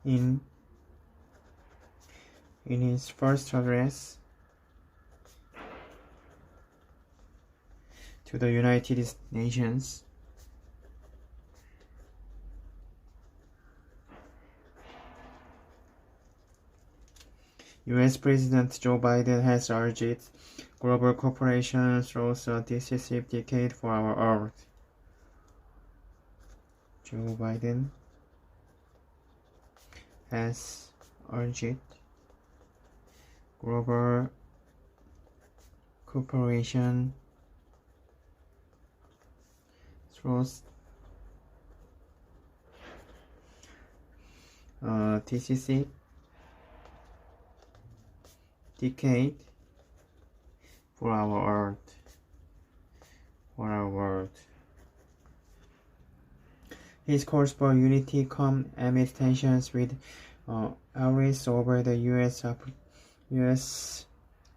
In his first address to the United Nations, U.S. President Joe Biden has urged global cooperation throws a decisive decade for our Earth. Joe Biden has urged global cooperation throws a decisive decade for our Earth, for our world. His calls for unity come amid tensions with allies over the U.S.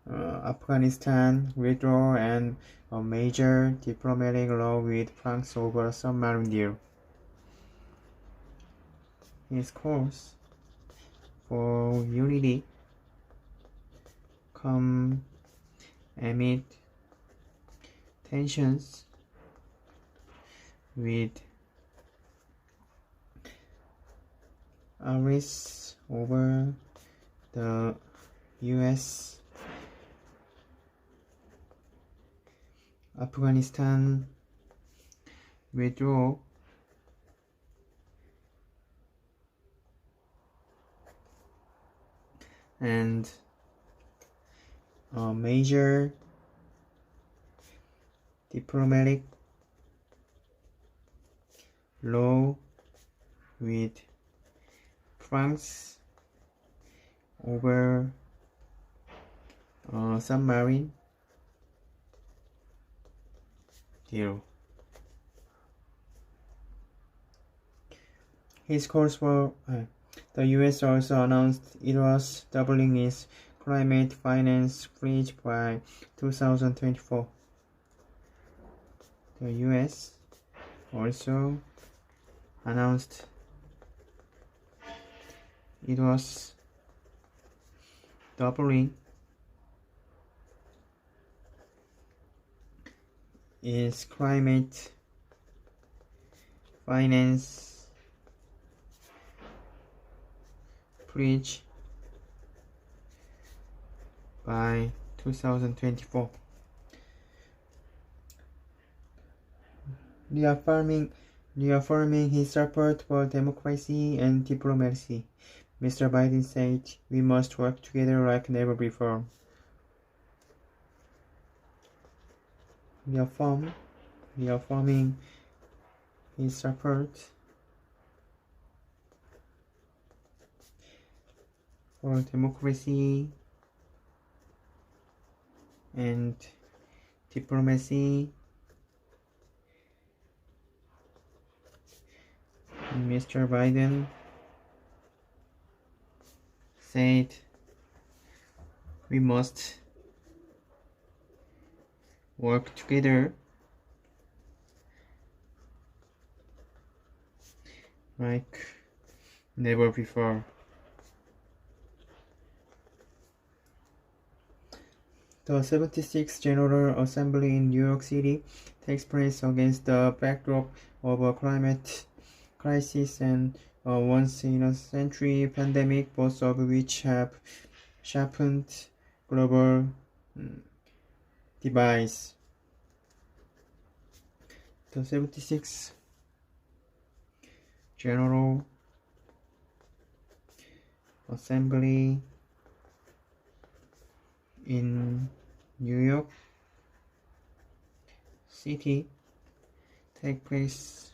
Afghanistan withdrawal and a major diplomatic row with France over a submarine deal. His calls for unity come amid tensions with allies over the U.S. Afghanistan withdrawal and a major diplomatic law with France over a submarine deal. His calls for the U.S. also announced it was doubling its climate finance pledge by 2024. The U.S. also announced it was doubling its climate finance pledge by 2024, reaffirming his support for democracy and diplomacy. Mr. Biden said, "We must work together like never before." Reaffirming his support for democracy and diplomacy. Mr. Biden said, "We must work together like never before." The 76th General Assembly in New York City takes place against the backdrop of a climate crisis and a once-in-a-century pandemic, both of which have sharpened global divides. The 76th General Assembly in New York City take place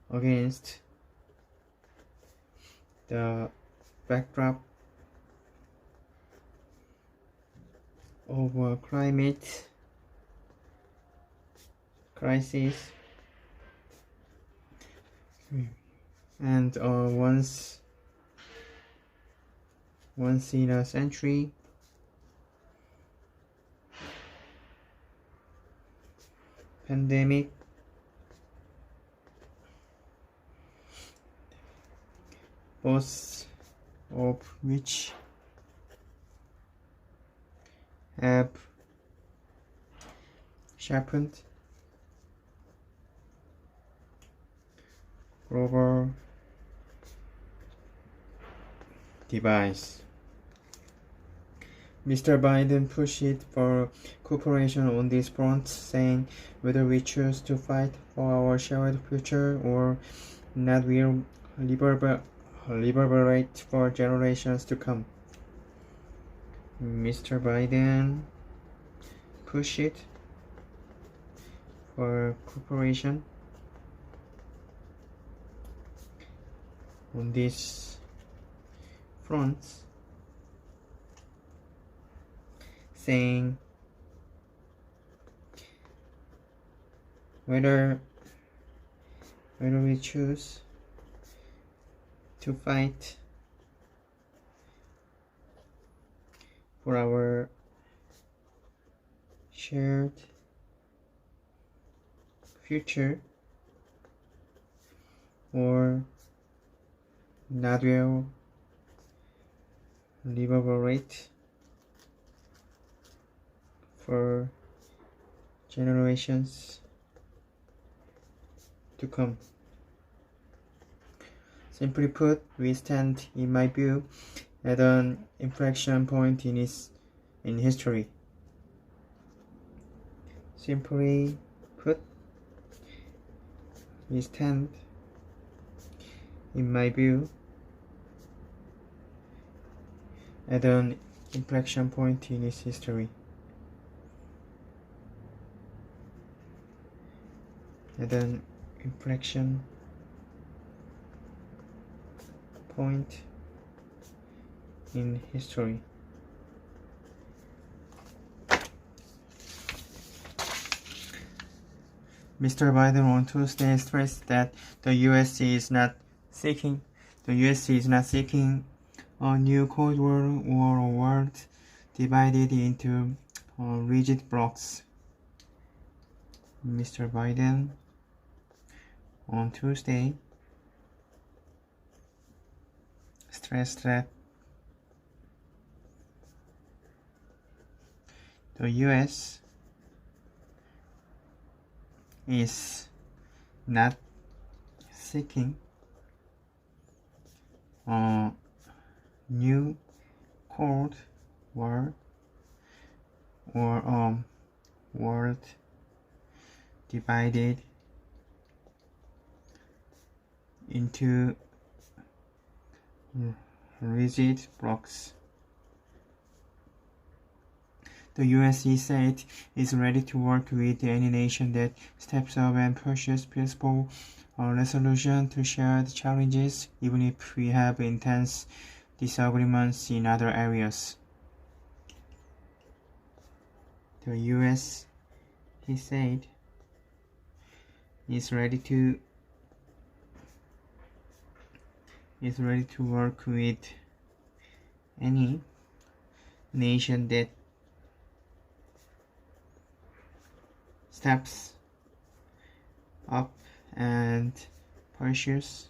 against the backdrop of a climate crisis and once in a century pandemic both of which have sharpened global device. Mr. Biden pushed for cooperation on this front, saying whether we choose to fight for our shared future or not will reverberate for generations to come. Mr. Biden pushed for cooperation on these fronts, saying whether we choose to fight for our shared future or not will reverberate for generations to come. Simply put, we stand, in my view, at an inflection point in history. Simply put, we stand, in my view, at an inflection point in its history. At an inflection point in history. Mr. Biden on Tuesday stressed that the U.S. is not seeking a new Cold War or a world divided into rigid blocks. Mr. Biden on Tuesday stressed that the U.S. is not seeking a new Cold War or a world divided into rigid blocks. The US, he said, is ready to work with any nation that steps up and pushes peaceful resolution to shared challenges, even if we have intense disagreements in other areas. The US, he said, is ready to work with any nation that steps up and pursues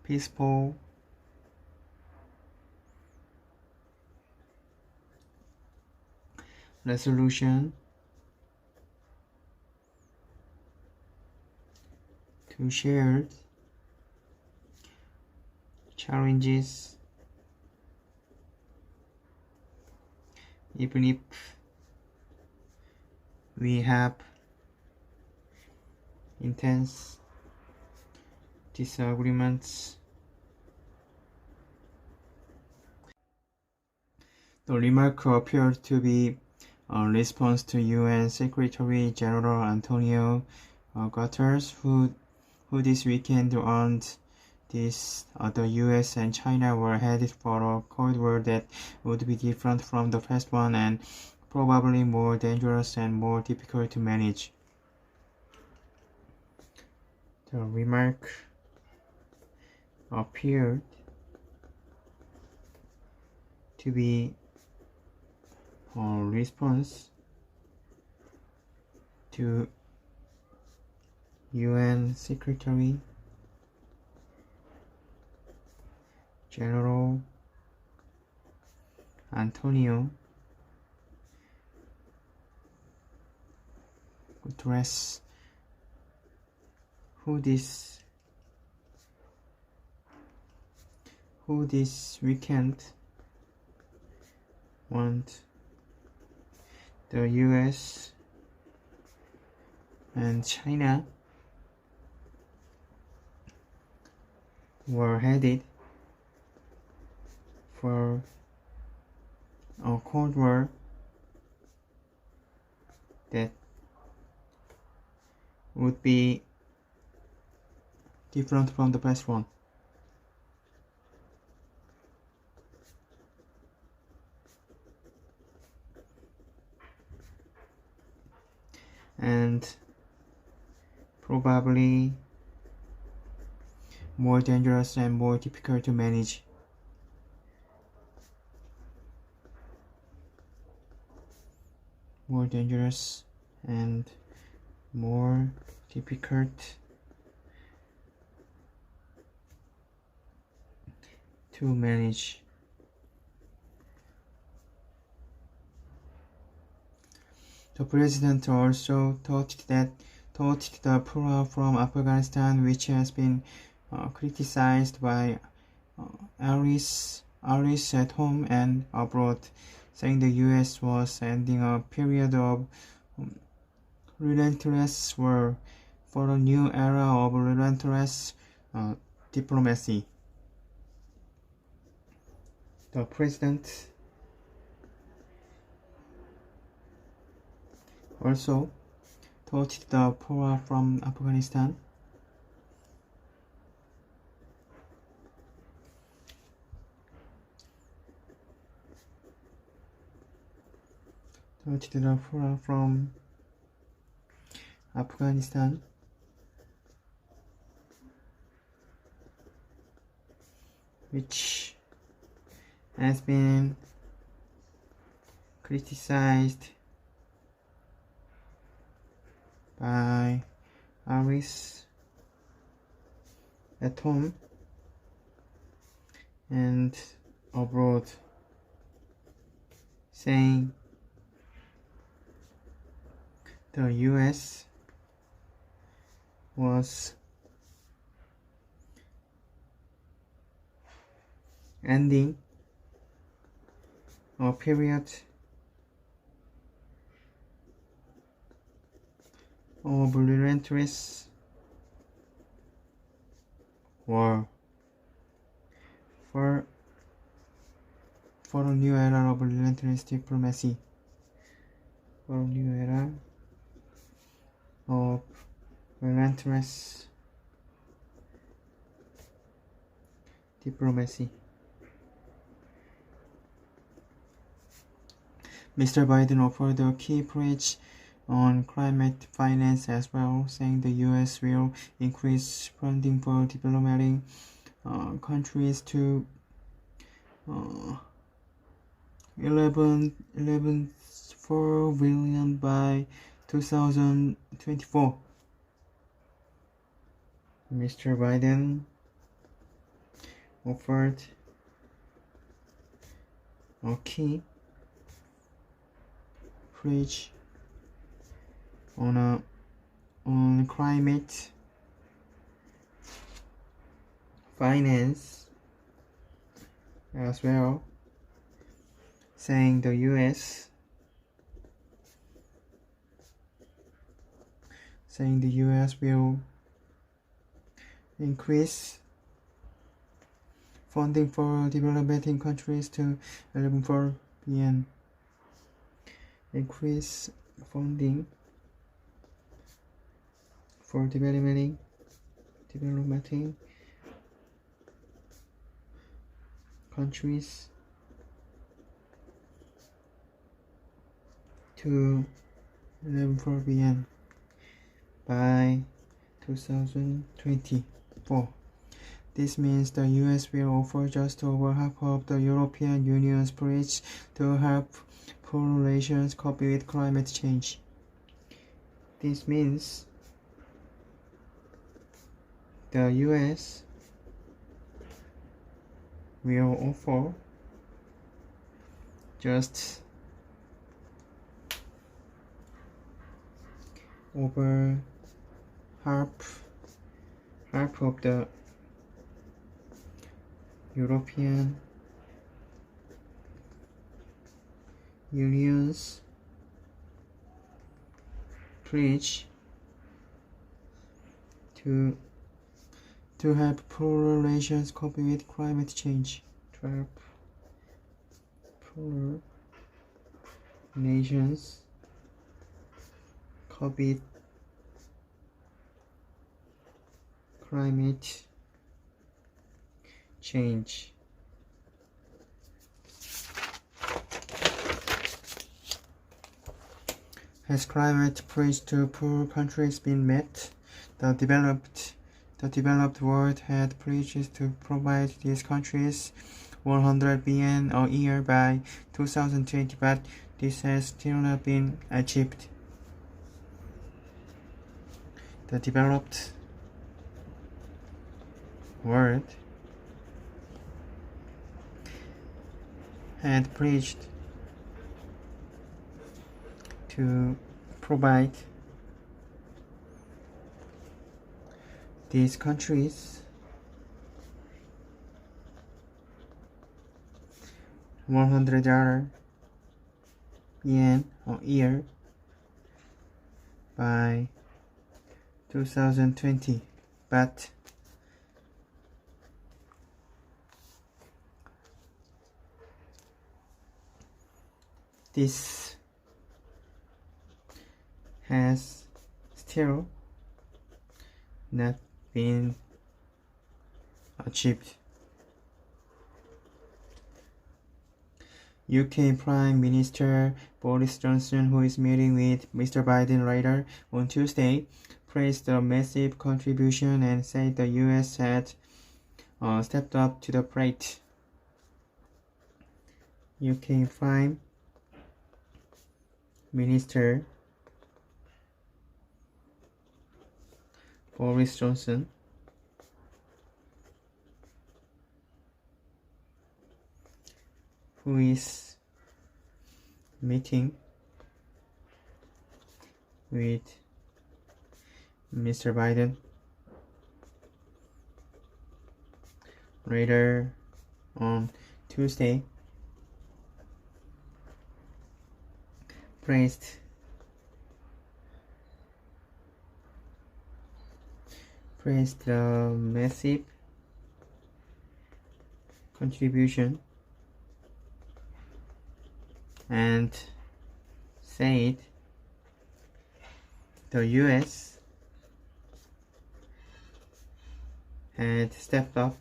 peaceful resolution to shared challenges, even if we have intense disagreements. The remark appeared to be a response to UN Secretary General Antonio Guterres, who this weekend warned the US and China were headed for a Cold War that would be different from the past one and probably more dangerous and more difficult to manage. The remark appeared to be a response to UN Secretary General Antonio Guterres, who this weekend want the US and China were headed for a Cold War that would be different from the past one. And probably more dangerous and more difficult to manage. More dangerous and more difficult to manage. The president also touted the pullout from Afghanistan, which has been criticized by allies at home and abroad, saying the US was ending a period of relentless war for a new era of relentless diplomacy. The president also touted the pullout from Afghanistan, which has been criticized by allies at home and abroad, saying the US was ending a period of relentless war for a new era of relentless diplomacy. For a new era of relentless diplomacy. Mr. Biden offered a key pledge on climate finance as well, saying the US will increase funding for developing countries to 11.4 billion by 2024. Mr. Biden offered a key pledge on climate finance as well, saying the US will increase funding for developing countries to 11.4 billion. Increase funding for developing countries to 11.4 billion by 2024. This means the US will offer just over half of the European Union's pledge to help poor nations cope with climate change. This means the US will offer just over half of the European Union's pledge to help poor nations cope with climate change. To help poor nations cope with climate change. Has climate pledge to poor countries been met? The developed world had pledges to provide these countries 100 billion a year by 2020, but this has still not been achieved. The developed world had pledged to provide these countries 100 yen a year by 2020, but this has still not been achieved. UK Prime Minister Boris Johnson, who is meeting with Mr. Biden later on Tuesday, praised the massive contribution and said the US had stepped up to the plate. UK Prime Minister Boris Johnson who is meeting with Mr. Biden later on Tuesday, praised the massive contribution and said the US had stepped up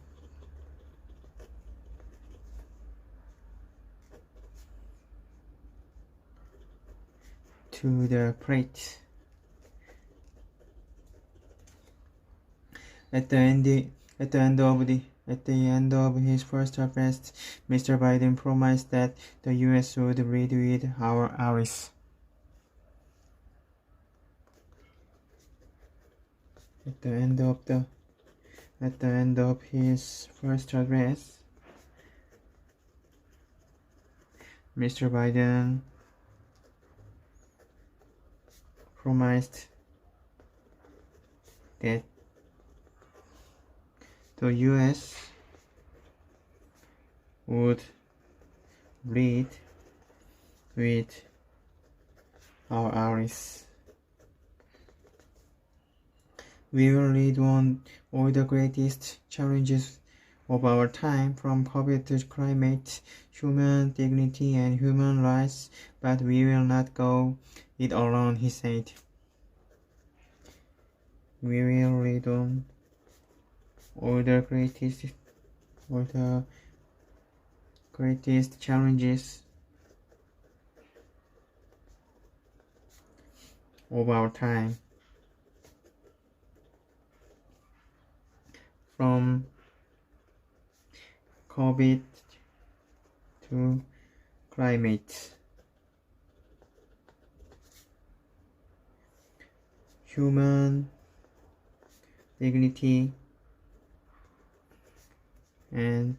to the plate. At the end of his first address, Mr. Biden promised that the U.S. would lead with our allies. At the end of his first address, Mr. Biden promised that the US would lead with our allies. We will lead on all the greatest challenges of our time, from COVID to climate, human dignity, and human rights, but we will not go it alone, he said. We will lead on all the greatest challenges of our time, from COVID to climate, human dignity, and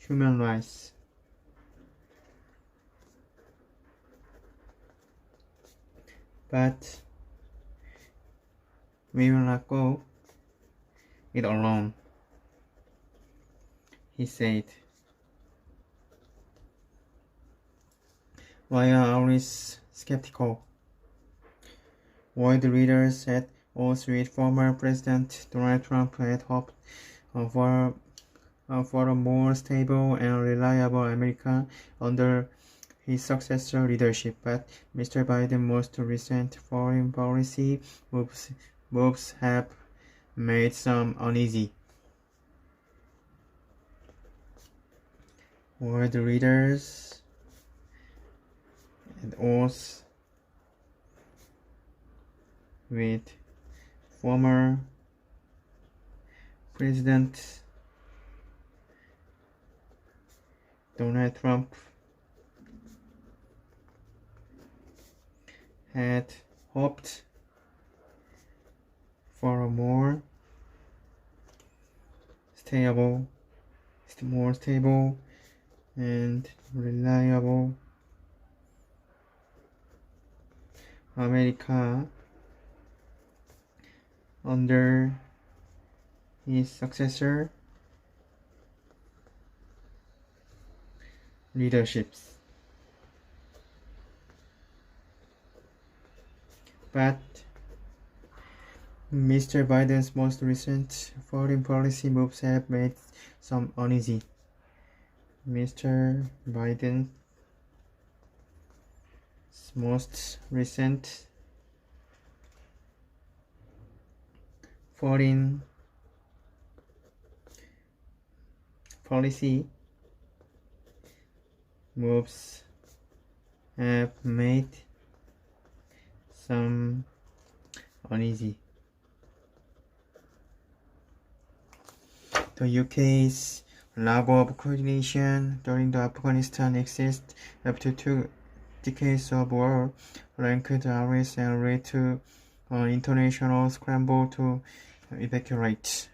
human rights. But we will not go it alone, he said. While always skeptical, world leaders at odds with former President Donald Trump had hoped for a more stable and reliable America under his successor leadership, but Mr. Biden's most recent foreign policy moves have made some uneasy. World leaders and odds with former President Donald Trump had hoped for a more stable and reliable America under his successor leaderships. But Mr. Biden's most recent foreign policy moves have made some uneasy. Mr. Biden's most recent foreign policy moves have made some uneasy. The UK's lack of coordination during the Afghanistan exit after 2 decades of war ranked the RS and led to an international scramble to evacuate.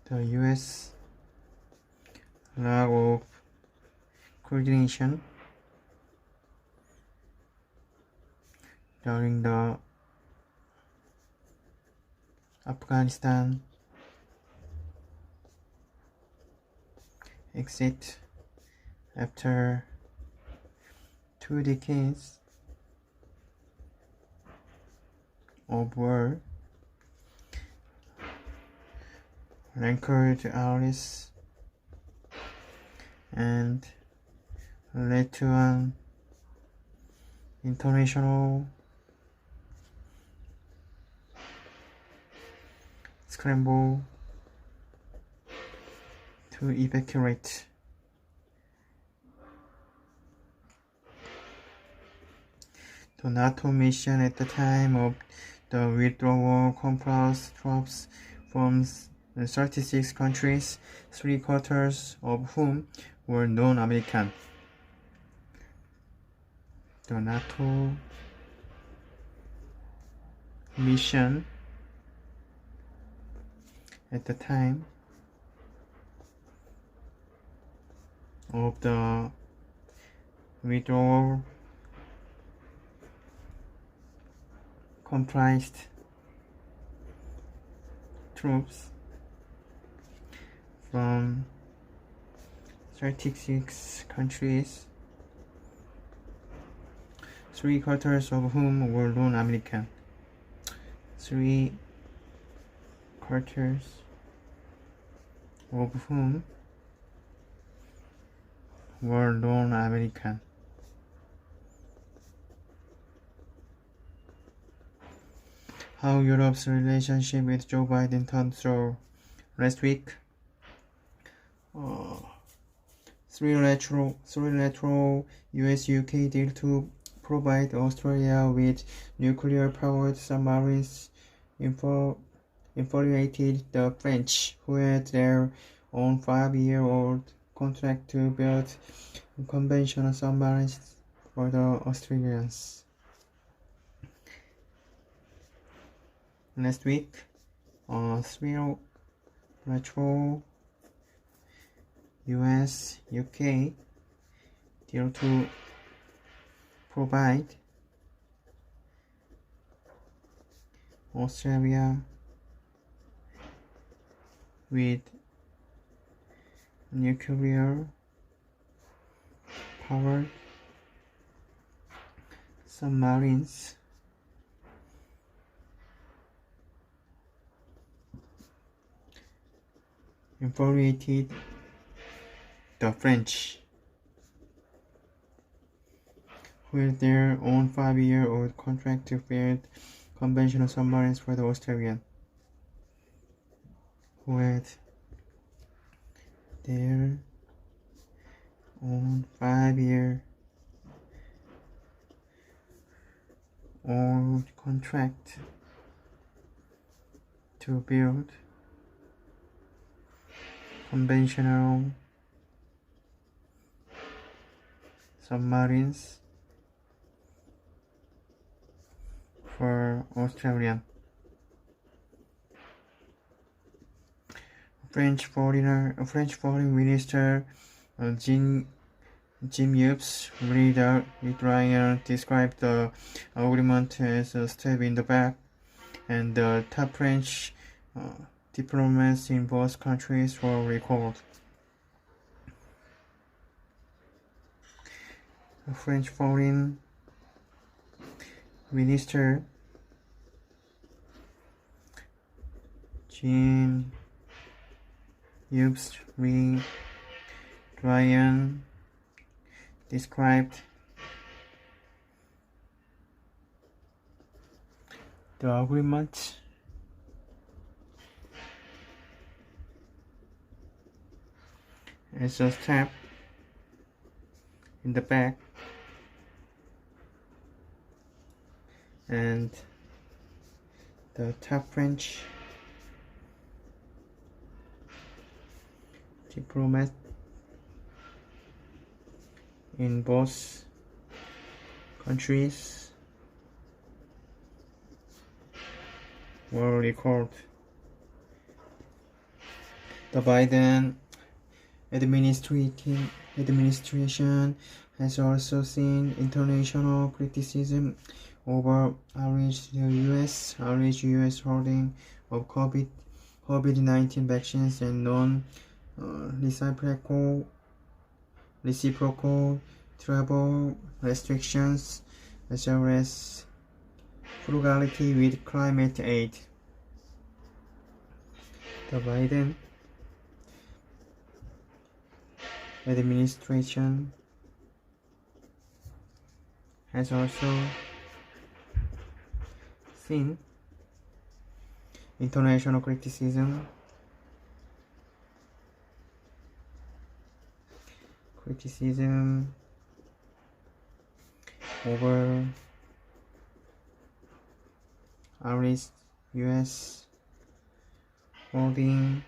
The US lack of coordination during the Afghanistan exit after 2 decades of war ranked RS and led to an international scramble to evacuate. The NATO mission at the time of the withdrawal comprised troops from 36 countries, 3/4 of whom were non-American. The NATO mission at the time of the withdrawal comprised troops from 36 countries, 3/4 of whom were non-American. 3/4 of whom were non-American. How Europe's relationship with Joe Biden turned sour. Last week, trilateral US-UK deal to provide Australia with nuclear-powered submarines infuriated the French, who had their own 5-year-old contract to build conventional submarines for the Australians. Last week, a retro US, UK deal to provide Australia with nuclear powered submarines infuriated the French, who had their own 5-year-old contract to build conventional submarines for the Australian, who had their own 5-year-old contract to build conventional submarines for Australia. French Foreign Minister Jim Yves Le Drian described the agreement as a stab in the back, and the top French diplomats in both countries were recalled. The French Foreign Minister Jean Yves Le Drian described the agreement as a stab in the back, and the top French diplomat in both countries were recalled. The Biden administration has also seen international criticism over alleged U.S. holding of COVID-19 vaccines and reciprocal travel restrictions, as well as frugality with climate aid. The Biden administration has also seen international criticism over alleged U.S. holding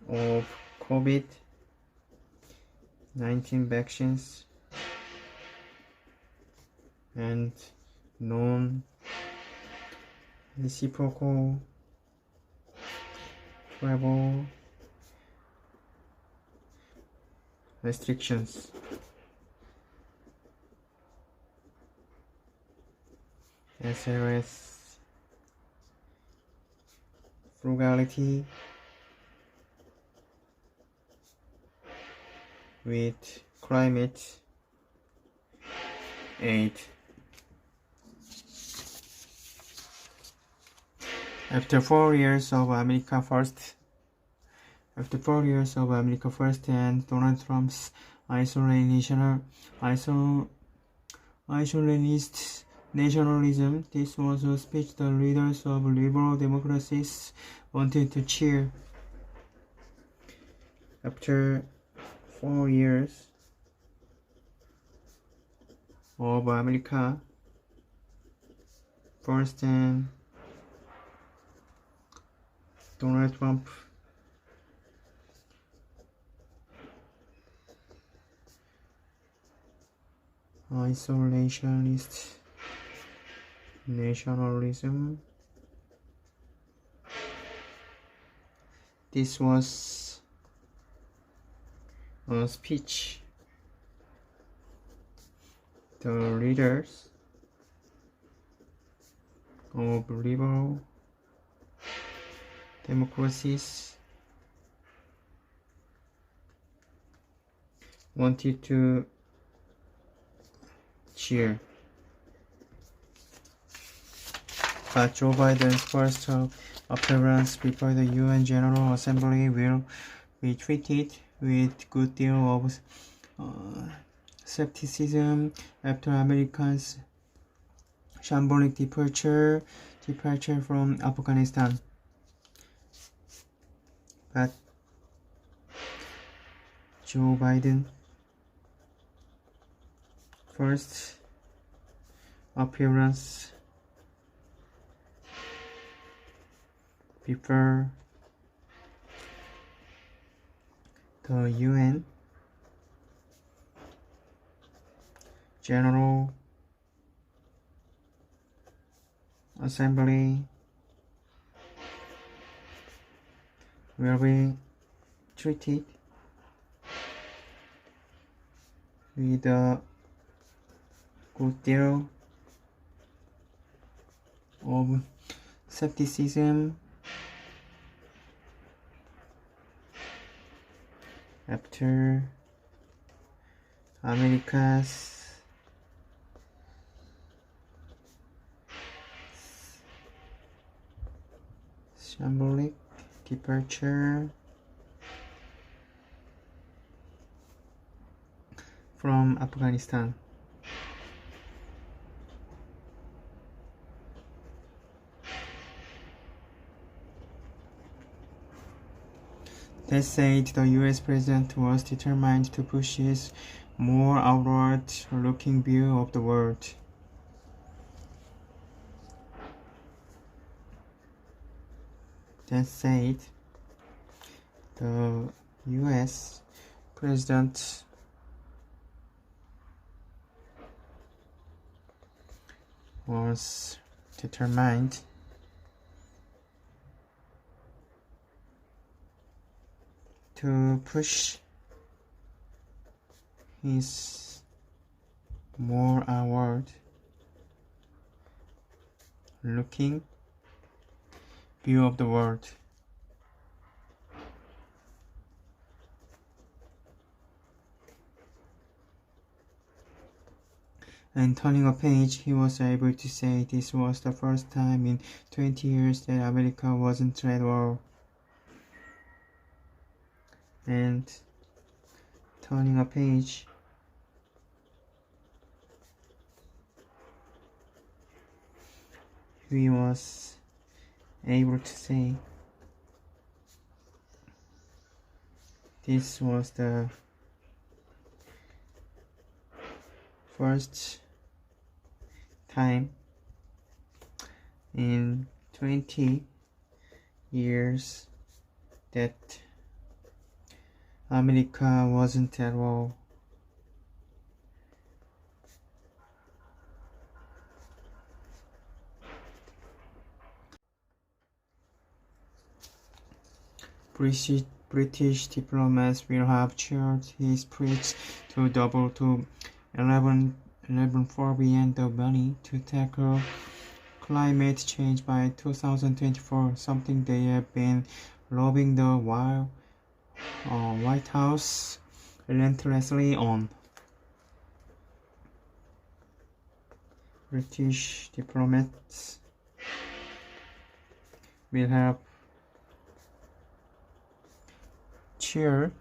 of COVID-19 vaccines and non-reciprocal travel restrictions. As well as frugality with climate aid. After 4 years of America First and Donald Trump's isolationist nationalism, this was a speech the leaders of liberal democracies wanted to cheer. After 4 years of America First and Donald Trump isolationist nationalism, This was a speech. The leaders of liberal democracies wanted to cheer. But Joe Biden's first appearance before the UN General Assembly will be treated with good deal of skepticism after Americans' shambolic departure from Afghanistan. But Joe Biden first appearance before the UN General Assembly will be treated with a good deal of skepticism after America's shambolic departure from Afghanistan. That said, the US president was determined to push his more outward-looking view of the world. That said, the US president was determined to push his more outward-looking view of the world. And turning a page, he was able to say this was the first time in 20 years that America wasn't at war. And turning a page, he was able to say this was the first time in 20 years that America wasn't at war. British diplomats will have cheered his speech to double to 11.4 billion the money to tackle climate change by 2024, something they have been lobbying the White House relentlessly on. British diplomats will have cheered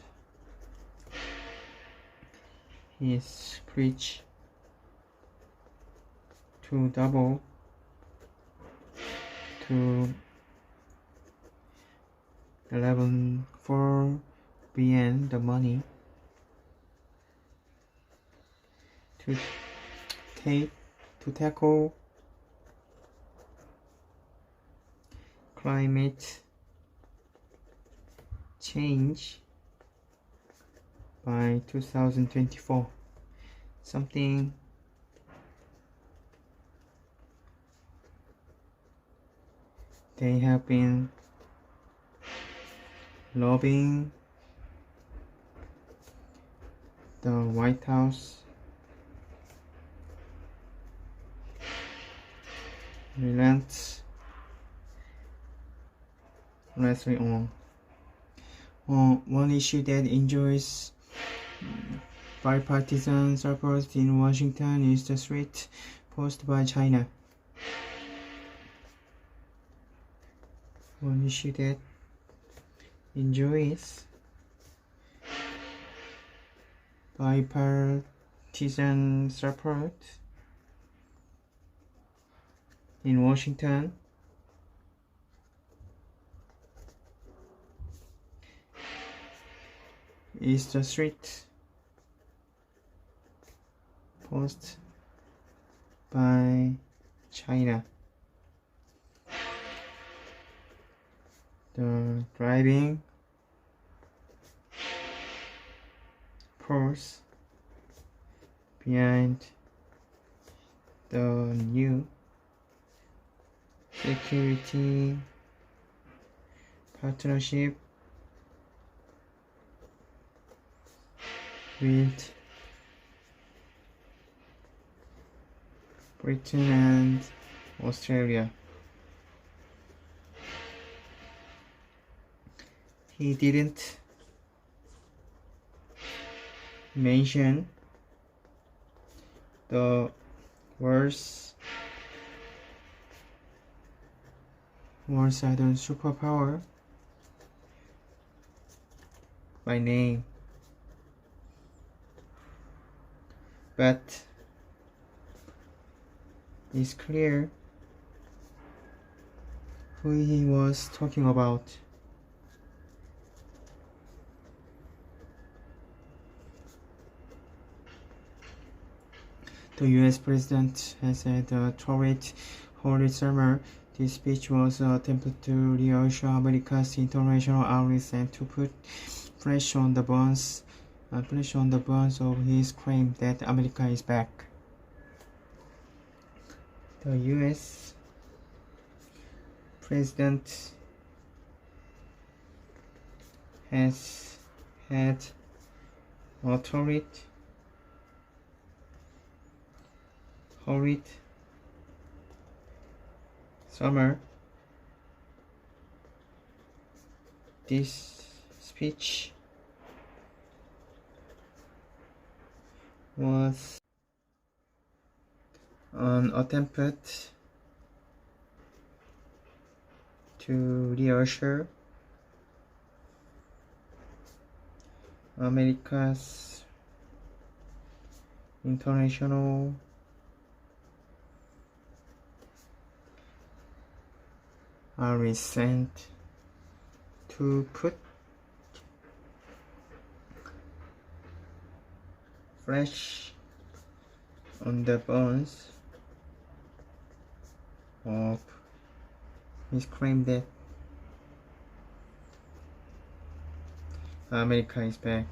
his speech to double to 11.4 billion the money to tackle climate change by 2024, something they have been robbing the White House, relents on one issue that enjoys bipartisan support in Washington is the threat posed by China. One issue that enjoys bipartisan support in Washington is the threat posed by China. The driving force behind the new security partnership with Britain and Australia. He didn't mention the world's other superpower by name, but it's clear who he was talking about. The US President has said throughout Holy Summer, this speech was an attempt to reassure America's international allies and to put flesh on the bones of his claim that America is back. The US President has had a torrid summer. This speech was an attempt to reassure America's international allies and to put flesh on the bones of his claim that America is back.